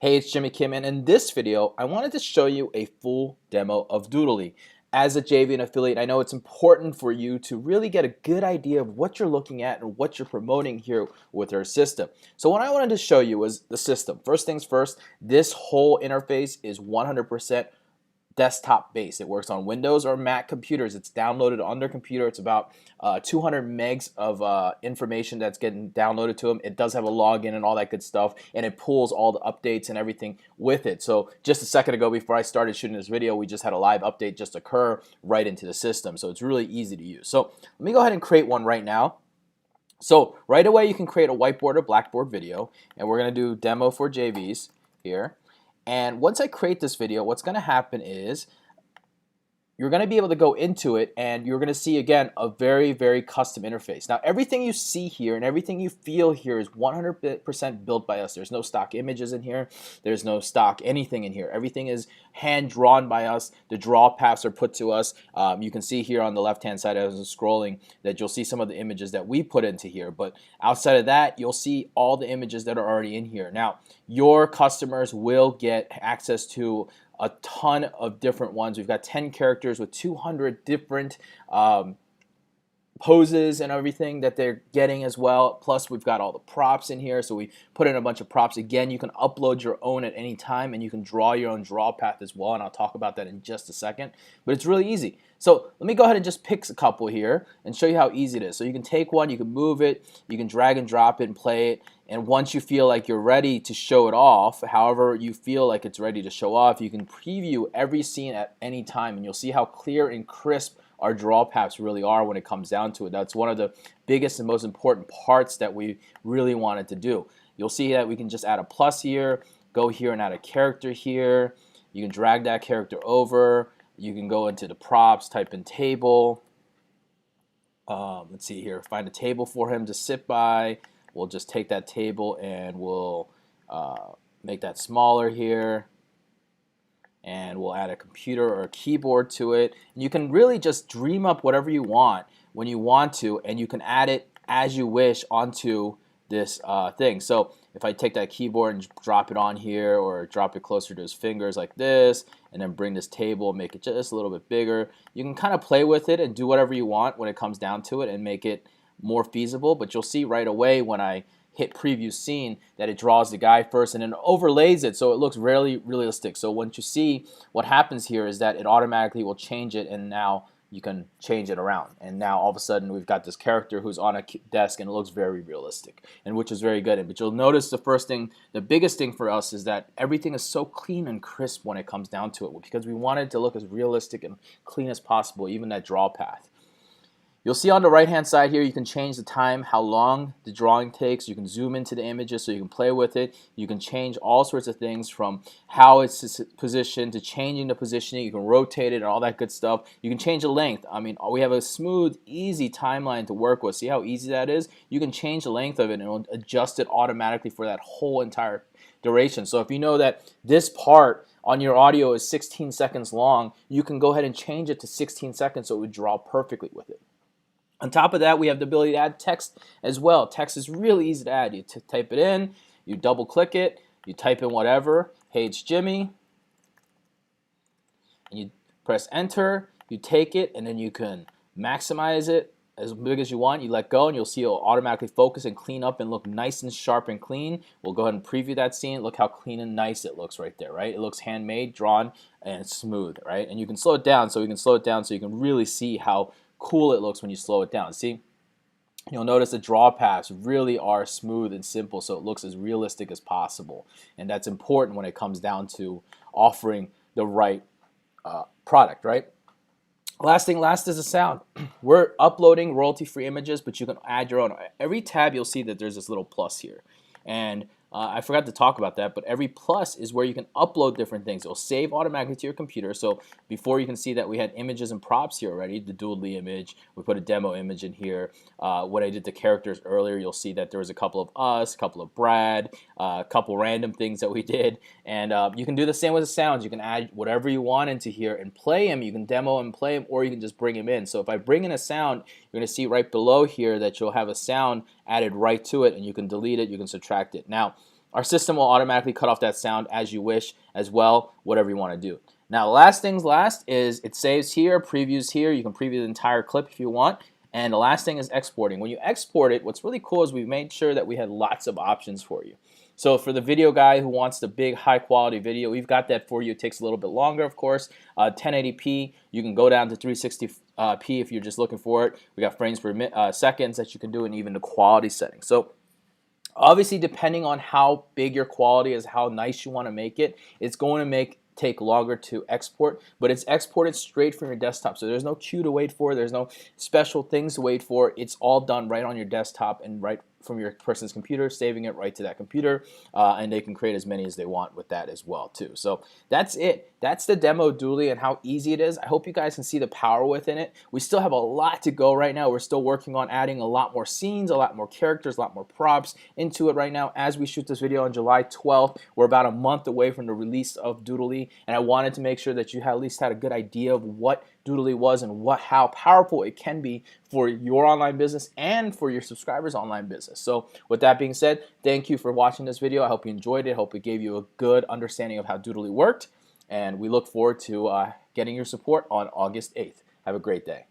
Hey, it's Jimmy Kim, and in this video, I wanted to show you a full demo of Doodly. As a JV and affiliate, I know it's important for you to really get a good idea of what you're looking at and what you're promoting here with our system. So what I wanted to show you was the system. First things first, this whole interface is 100% desktop based. It works on Windows or Mac computers. It's downloaded on their computer. It's about 200 megs of information that's getting downloaded to them. It does have a login and all that good stuff, and it pulls all the updates and everything with it. So just a second ago, before I started shooting this video, we just had a live update just occur right into the system. So it's really easy to use. So let me go ahead and create one right now. So right away, you can create a whiteboard or blackboard video, and we're going to do demo for JVs here. And once I create this video, what's going to happen is you're going to be able to go into it, and you're going to see, again, a very, very custom interface. Now, everything you see here and everything you feel here is 100% built by us. There's no stock images in here. There's no stock anything in here. Everything is hand-drawn by us. The draw paths are put to us. You can see here on the left-hand side as I'm scrolling that you'll see some of the images that we put into here. But outside of that, you'll see all the images that are already in here. Now, your customers will get access to a ton of different ones. We've got 10 characters with 200 different poses and everything that they're getting as well. Plus, we've got all the props in here. So we put in a bunch of props. Again, you can upload your own at any time, and you can draw your own draw path as well. And I'll talk about that in just a second. But it's really easy. So let me go ahead and just pick a couple here and show you how easy it is. So you can take one, you can move it, you can drag and drop it and play it. And once you feel like you're ready to show it off, however you feel like it's ready to show off, you can preview every scene at any time, and you'll see how clear and crisp our draw paths really are when it comes down to it. That's one of the biggest and most important parts that we really wanted to do. You'll see that we can just add a plus here, go here and add a character here. You can drag that character over. You can go into the props, type in table. Let's see here, find a table for him to sit by. We'll just take that table and we'll make that smaller here. And we'll add a computer or a keyboard to it. And you can really just dream up whatever you want when you want to, and you can add it as you wish onto this thing. So if I take that keyboard and drop it on here, or drop it closer to his fingers like this, and then bring this table and make it just a little bit bigger, you can kind of play with it and do whatever you want when it comes down to it and make it more feasible. But you'll see right away when I hit preview scene that it draws the guy first and then overlays it so it looks really realistic. So once you see what happens here is that it automatically will change it, and now you can change it around, and now all of a sudden we've got this character who's on a desk and it looks very realistic, and which is very good. But you'll notice the biggest thing for us is that everything is so clean and crisp when it comes down to it, because we want it to look as realistic and clean as possible, even that draw path. You'll see on the right hand side here you can change the time, how long the drawing takes. You can zoom into the images so you can play with it. You can change all sorts of things from how it's positioned to changing the positioning. You can rotate it and all that good stuff. You can change the length. I mean, we have a smooth, easy timeline to work with. See how easy that is? You can change the length of it and it'll adjust it automatically for that whole entire duration. So if you know that this part on your audio is 16 seconds long, you can go ahead and change it to 16 seconds so it would draw perfectly with it. On top of that, we have the ability to add text as well. Text is really easy to add. You type it in, you double click it, you type in whatever, hey, it's Jimmy, and you press enter, you take it, and then you can maximize it as big as you want. You let go, and you'll see it'll automatically focus and clean up and look nice and sharp and clean. We'll go ahead and preview that scene. Look how clean and nice it looks right there, right? It looks handmade, drawn, and smooth, right? And you can slow it down, so we can slow it down so you can really see how cool it looks when you slow it down. See, you'll notice the draw paths really are smooth and simple, so it looks as realistic as possible, and that's important when it comes down to offering the right product, right? Last is the sound. We're uploading royalty-free images, but you can add your own. Every tab you'll see that there's this little plus here, and I forgot to talk about that, but every plus is where you can upload different things. It'll save automatically to your computer. So before, you can see that we had images and props here already, the Doodly image. We put a demo image in here. When I did the characters earlier, you'll see that there was a couple of us, a couple of Brad, a couple random things that we did. And you can do the same with the sounds. You can add whatever you want into here and play them. You can demo and play them, or you can just bring them in. So if I bring in a sound, you're going to see right below here that you'll have a sound added right to it, and you can delete it, you can subtract it. Now, our system will automatically cut off that sound as you wish as well, whatever you want to do. Now, last things last is it saves here, previews here. You can preview the entire clip if you want. And the last thing is exporting. When you export it, what's really cool is we made sure that we had lots of options for you. So for the video guy who wants the big high quality video, we've got that for you. It takes a little bit longer, of course. 1080p, you can go down to 360p if you're just looking for it. We got frames per seconds that you can do, and even the quality settings. So obviously, depending on how big your quality is, how nice you want to make it, it's going to take longer to export, but it's exported straight from your desktop. So there's no queue to wait for, there's no special things to wait for. It's all done right on your desktop and right from your person's computer, saving it right to that computer, and they can create as many as they want with that as well too. So that's it. That's the demo Doodly and how easy it is. I hope you guys can see the power within it. We still have a lot to go right now. We're still working on adding a lot more scenes, a lot more characters, a lot more props into it right now. As we shoot this video on July 12th, we're about a month away from the release of Doodly, and I wanted to make sure that you at least had a good idea of what Doodly was and how powerful it can be for your online business and for your subscribers' online business. So with that being said, thank you for watching this video. I hope you enjoyed it. I hope it gave you a good understanding of how Doodly worked, and we look forward to getting your support on August 8th. Have a great day.